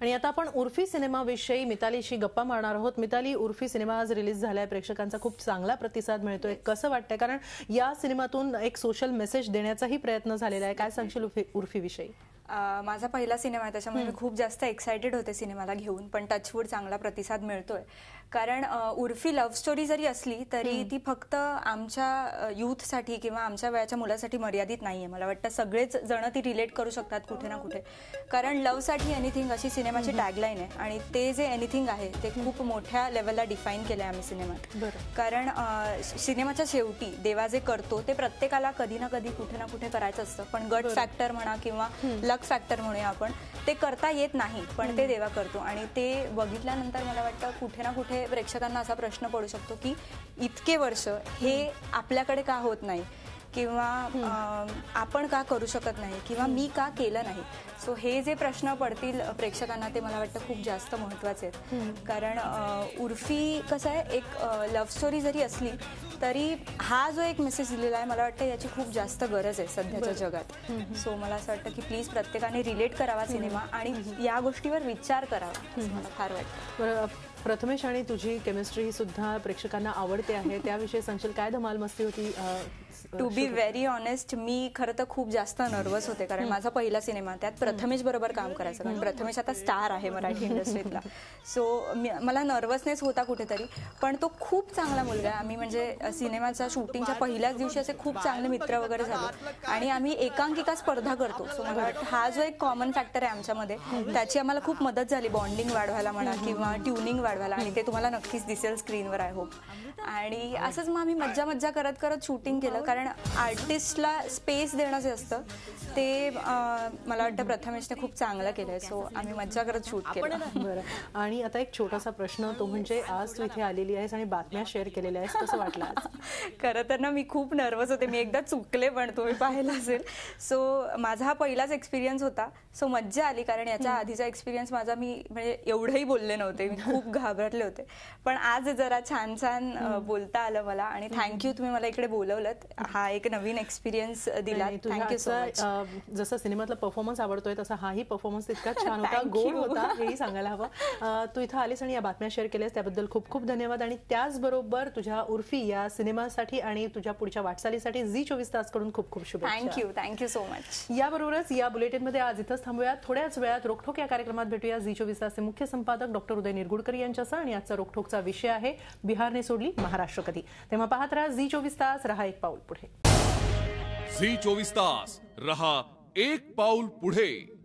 आणि आता आपण उर्फी सिनेमाविषयी मितालीशी गप्पा मारणार आहोत। मिताली, उर्फी सिनेमा आज रिलीज झालाय, प्रेक्षकांचा खूप चांगला प्रतिसाद मिळतोय, कसं वाटतंय? कारण या सिनेमातून एक सोशल मेसेज देण्याचाही प्रयत्न झालेला आहे, काय सांगशील उर्फी विषयी? माझा पहिला सिनेमा आहे, त्याच्यामुळे मी खूप जास्त एक्साइटेड होते सिनेमाला घेऊन, पण टचवूड चांगला प्रतिसाद मिळतोय। कारण उर्फी लव्ह स्टोरी जरी असली तरी ती फक्त आमच्या यूथसाठी किंवा आमच्या वयाच्या मुलासाठी मर्यादित नाहीये। मला वाटतं सगळेच जण ती रिलेट करू शकतात कुठे ना कुठे, कारण लव्हसाठी एनिथिंग अशी सिनेमाची टॅगलाईन आहे आणि ते जे एनिथिंग आहे ते खूप मोठ्या लेवलला डिफाईन केलंय आम्ही सिनेमात। कारण सिनेमाच्या शेवटी देवा जे करतो ते प्रत्येकाला कधी ना कधी कुठे ना कुठे करायचं असतं, पण गट फॅक्टर म्हणा किंवा लक फॅक्टर म्हणूया आपण, ते करता येत नाही पण ते देवा करतो। आणि ते बघितल्यानंतर मला वाटतं कुठे ना कुठे प्रेक्षकांना असा प्रश्न पडू शकतो की इतके वर्ष हे आपल्याकडे का होत नाही, किंवा आपण का करू शकत नाही, किंवा मी का केलं नाही। सो हे जे प्रश्न पडतील प्रेक्षकांना ते मला वाटतं खूप जास्त महत्त्वाचे आहेत। कारण उर्फी कसं आहे, एक लव्ह स्टोरी जरी असली तरी हा जो एक मेसेज दिलेला आहे, मला वाटतं याची खूप जास्त गरज आहे सध्याच्या जगात। सो मला असं वाटतं की प्लीज प्रत्येकाने रिलेट करावा सिनेमा आणि या गोष्टीवर विचार करावा, मला फार वाटतं। प्रथमेश आणि तुझी केमिस्ट्री ही सुद्धा प्रेक्षकांना आवडते आहे, त्याविषयी सांगशील? काय धमाल मस्ती होती? टू बी व्हेरी ऑनेस्ट, मी खरं तर खूप जास्त नर्वस होते, कारण माझा पहिला सिनेमा, त्यात प्रथमेश बरोबर काम करायचं, कारण प्रथमेश आता स्टार आहे मराठी इंडस्ट्रीतला। सो मला नर्वसनेस होता कुठेतरी, पण तो खूप चांगला मुलगा आहे। आम्ही म्हणजे सिनेमाच्या शूटिंगच्या पहिल्याच दिवशी असे खूप चांगले मित्र वगैरे झाले आणि आम्ही एकांकिका स्पर्धा करतो। सो मला वाटतं हा जो एक कॉमन फॅक्टर आहे आमच्यामध्ये, त्याची आम्हाला खूप मदत झाली बॉन्डिंग वाढवायला म्हणा किंवा ट्युनिंग वाढवायला, आणि ते तुम्हाला नक्कीच दिसेल स्क्रीनवर, आय होप। आणि असंच मग आम्ही मज्जा मज्जा करत करत शूटिंग केलं, कारण आर्टिस्टला स्पेस देणं जे असतं ते मला वाटतं प्रथमेशने खूप चांगलं केलंय। सो आम्ही मज्जा करत शूट केलं। बरं, आणि आता एक छोटासा प्रश्न, तो म्हणजे आज तू इथे आलेली आहेस आणि बातम्या शेअर केलेल्या आहेस, कसं वाटलं आज? खरं तर ना मी खूप नर्वस होते, मी एकदा चुकले पण तुम्ही पाहिलं असेल। सो माझा हा पहिलाच एक्सपिरियन्स होता, सो मज्जा आली, कारण याच्या आधीचा एक्सपिरियन्स माझा मी म्हणजे एवढंही बोलले नव्हते, मी खूप घाबरले होते, पण आज जरा छान छान बोलता आलं मला, आणि थँक्यू तुम्ही मला इकडे बोलवलं, हा एक नवीन एक्सपिरियन्स दिला, थँक्यू सो मच। जसं सिनेमातला परफॉर्मन्स आवडतोय तसा हाही परफॉर्मन्स तितका छान होता, गोड होता, हेही सांगायला हवं। तू इथं आलीस आणि या बातम्या शेअर केल्यास त्याबद्दल खूप खूप धन्यवाद, आणि त्याचबरोबर तुझ्या उर्फी या सिनेमासाठी आणि तुझ्या पुढच्या वाटचालीसाठी झी24 तास कडून खूप खूप शुभेच्छा। Thank you so much. याबरोबरच या बुलेटिनमध्ये आज इथंच थांबूया, थोड्याच वेळात रोकठोक या कार्यक्रमात भेटूया झी24 तासचे मुख्य संपादक डॉक्टर उदय निरगुडकर यांच्यासह, आणि आजचा रोकठोकचा विषय आहे बिहारने सोडली महाराष्ट्र कधी। तेव्हा पाहत राहा झी24 तास, रहा एक पाऊल पुढे। झी24 तास, रहा एक पाऊल पुढे।